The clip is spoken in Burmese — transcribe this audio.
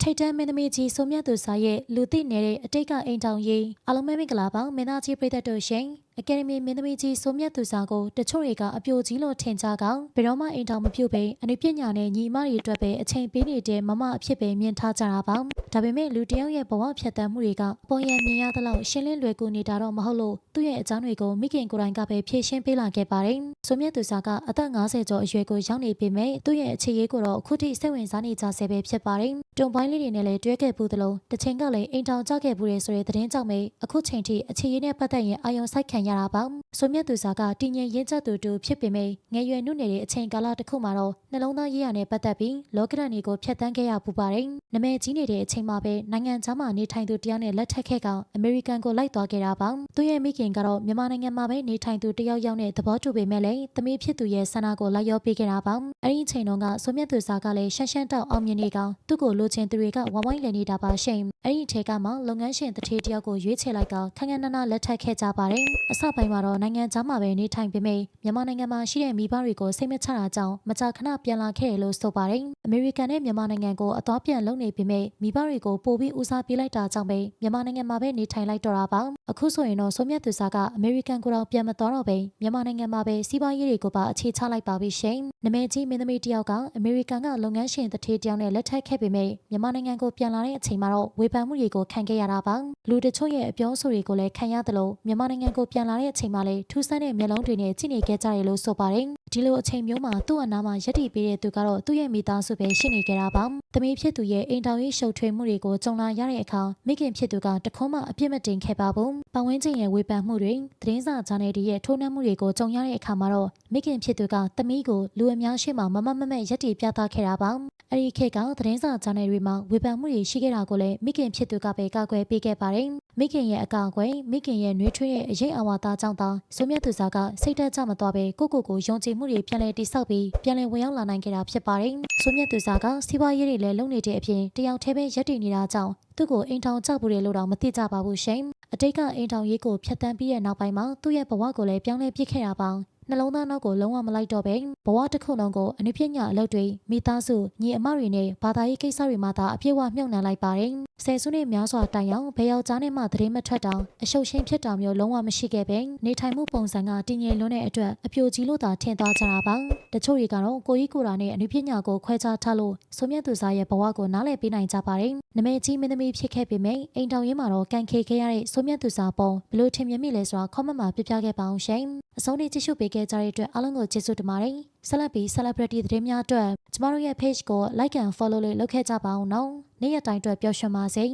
ထိတ်တန့်မင်းသမီးကြီးဆိုမြတ်သူစာရဲ့လူသိနေတဲ့အတိတ်ကအိမ်တောင်ရေးအားလုံးပဲမင်္ဂလာပါမင်းသားကြီးပြည်သက်တို့ရှင်အကယ်ဒမီမင်းသမီးကြီးဆိုမြတ်သူစာကိုတချို့တွေကအပြိုကြီးလို့ထင်ကြကောင်ဘယ်တော့မှအိမ်တောင်မပြုတ်ပဲအနုပညာနဲ့ညီမတွေအတွက်ပဲအချိန်ပေးနေတဲ့မမအဖြစ်ပဲမြင်ထားကြတာပါဒါပေမဲ့လူတယောက်ရဲ့ဘဝဖြတ်သန်းမှုတွေကအပေါ်ရန်မြင်ရသလောက်ရှင်းလင်းလွယ်ကူနေတာတော့မဟုတ်လို့သူ့ရဲ့အကြောင်းတွေကိုမိခင်ကိုယ်တိုင်ကပဲဖြည့်ရှင်းပေးလာခဲ့ပါတယ်ဆိုမြတ်သူစာကအသက်50ကျော်အရွယ်ကိုရောက်နေပေမဲ့သူ့ရဲ့အခြေရေးကိုတော့အခုထိစိတ်ဝင်စားနေကြဆဲပဲဖြစ်ပါတယ်တုံပိုင်းလေးတွေနဲ့လည်းတွဲခဲ့ဘူးသလိုတစ်ချိန်ကလည်းအိမ်တောင်ကြခဲ့ဘူးလေဆိုတဲ့သတင်းကြောင့်ပဲအခုချိန်ထိအခြေရေးနဲ့ပတ်သက်ရင်အာရုံစိုက်ခံရတာပါဆိုမြတ်သူစာကတည်ငြိမ်ရင့်ကျက်သူတူဖြစ်ပေမဲ့ငယ်ရွယ်နှုတ်နေတဲ့အချိန်ကာလတစ်ခုမှာတော့နှလုံးသားရေးရနဲ့ပတ်သက်ပြီးလောကဓာတ်တွေကိုဖျက်ဆီးခဲ့ရပူပါတယ်နမဲကြီးနေတဲ့အချိန်မှာပဲနိုင်ငံခြားမှာနေထိုင်သူတယောက်နဲ့လက်ထပ်ခဲ့ကအမေရိကန်ကိုလိုက်သွားခဲ့တာပါသူရဲ့မိခင်ကတော့မြန်မာနိုင်ငံမှာပဲနေထိုင်သူတယောက်ယောက်နဲ့သဘောတူပေမဲ့လည်းသမီးဖြစ်သူရဲ့ဆန္ဒကိုလိုက်ရောပေးခဲ့တာပါအဲ့ဒီအချိန်တုန်းကဆိုမြတ်သူစာကလည်းရှမ်းရှမ်းတောက်အောင်မြင်နေကောင်သူ့ကိုလိုချင်သူတွေကဝိုင်းဝိုင်းလည်နေတာပါရှင်အဲ့ဒီထဲကမှလုပ်ငန်းရှင်တစ်ထေးတယောက်ကိုရွေးချယ်လိုက်ကခန်းခန်းနားနားလက်ထပ်ခဲ့ကြပါတယ်အစပိုင်းမှာတော့နိုင်ငံခြားမှာပဲနေထိုင်ပေမဲ့မြန်မာနိုင်ငံမှာရှိတဲ့မိဘတွေကိုစိတ်မချတာကြောင့်မကြာခဏပြန်လာခဲ့တယ်လို့ဆိုပါတယ်အမေရိကန်နဲ့မြန်မာနိုင်ငံကိုအသွားပြန်လုပ်နေပေမဲ့မိဘတွေကိုပို့ပြီးဦးစားပေးလိုက်တာကြောင့်ပဲမြန်မာနိုင်ငံမှာပဲနေထိုင်လိုက်တော့တာပါအခုဆိုရင်တော့ဆိုမြတ်သူစာကအမေရိကန်ကိုတော့ပြန်မသွားတော့ပဲမြန်မာနိုင်ငံမှာပဲစီးပွားရေးတွေကိုပါအခြေချလိုက်ပါပြီရှင်နမဲကြီးမင်းသမီးတယောက်ကအမေရိကန်ကလုပ်ငန်းရှင်တစ်ထေးတယောက်နဲ့လက်ထပ်ခဲ့ပေမဲ့မြန်မာနိုင်ငံကိုပြန်လာတဲ့အချိန်မှာတော့ဝေဖန်မှုတွေကိုခံခဲ့ရတာပါလူတချို့ရဲ့အပြောဆိုတွေကိုလည်းခံရသလိုမြန်မာနိုင်ငံကိုပြန်လာတဲ့အချိန်မှာလည်းထူးဆန်းတဲ့မျက်လုံးတွေနဲ့ကြည့်နေခဲ့ကြတယ်လို့ဆိုပါတယ်ဒီလိုအချိန်မျိုးမှာသူ့အနားမှာရက်တည်ပေးတဲ့သူကတော့သူ့ရဲ့မိသားစုပဲရှိနေကြတာပါသမီးဖြစ်သူရဲ့အိမ်တောင်ရေးရှုပ်ထွေးမှုတွေကိုကြုံလာရတဲ့အခါမိခင်ဖြစ်သူကတခွန်းမှအပြစ်မတင်ခဲ့ပါဘူးပတ်ဝန်းကျင်ရဲ့ဝေဖန်မှုတွေသတင်းစာဂျာနယ်တွေရဲ့ထိုးနှက်မှုတွေကိုကြုံရတဲ့အခါမှာတော့မိခင်ဖြစ်သူကသမီးကိုလူအများရှေ့မှာမမက်ရက်တည်ပြသခဲ့တာပါအဲ့ဒီခေတ်ကသတင်းစာဂျာနယ်တွေမှာဝေဖန်မှုတွေရှိခဲ့တာကိုလည်းမိခင်ဖြစ်သူကပဲကာကွယ်ပေးခဲ့ပါတယ်မိခင်ရဲ့အကာအကွယ်မိခင်ရဲ့နှွေးထွေးတဲ့အရေးအဝါသားကြောင့်သာဆိုမြတ်သူစာကစိတ်တက်ကြမသွားပဲကိုယုံကြည်မှုတွေပြန်လည်တိဆောက်ပြီးပြန်လည်ဝင်ရောက်လာနိုင်ခဲ့တာဖြစ်ပါတယ်ဆိုမြတ်သူစာကစီးပွားရေးတွေလည်းလုပ်နေတဲ့အပြင်တယောက်တည်းပဲရက်တည်နေတာကြောင့်သူ့ကိုအိမ်ထောင်ကြောက်ဘူးတယ်လို့တော့မသိကြပါဘူးရှင်အတိတ်ကအိမ်ထောင်ရေးကိုဖျက်ဆီးပြီးတဲ့နောက်ပိုင်းမှာသူ့ရဲ့ဘဝကိုလည်းပြောင်းလဲပစ်ခဲ့တာပါနှလုံးသားနောက်ကိုလုံးဝမလိုက်တော့ပဲဘဝတစ်ခုလုံးကိုအနုပညာအလုပ်တွေမိသားစုညီအမတွေနဲ့ဘာသာရေးကိစ္စတွေမှာသာအပြည့်အဝမြှုပ်နှံလိုက်ပါတယ်ဆယ်စုနှစ်များစွာတိုင်အောင်ဘယ်ယောက်ျားနဲ့မှသတင်းမထွက်တောင်အရှုပ်ရှင်းဖြစ်တာမျိုးလုံးဝမရှိခဲ့ပဲနေထိုင်မှုပုံစံကတည်ငြိမ်လွန်းတဲ့အတွက်အပြိုကြီးလို့သာထင်သွားကြတာပါတချို့တွေကတော့ကိုကြီးကိုယ်တာနဲ့အနုပညာကိုခွဲခြားထားလို့ဆိုမြတ်သူစားရဲ့ဘဝကိုနားလည်ပေးနိုင်ကြပါတယ်နမဲကြီးမင်းသမီးဖြစ်ခဲ့ပေမဲ့အိမ်တောင်ရေးမှာတော့ကန်ခေခဲ့ရတဲ့ဆိုမြတ်သူစားပုံဘလို့ထင်မြင်မိလဲဆိုတာခေါမမှာပြပြခဲ့ပါအောင်ရှင်အဆုံးထိကြည့်ရှုပေးခဲ့ကြတဲ့အတွက်အားလုံးကိုကျေးဇူးတင်ပါတယ်ဆက်လက်ပြီး celebrity သတင်းများအတွက်ကျမတို့ရဲ့ page ကို like and follow လေးလုပ်ခဲ့ကြပါအောင်နော်နေ့ရက်တိုင်းအတွက်ပျော်ရွှင်ပါစေ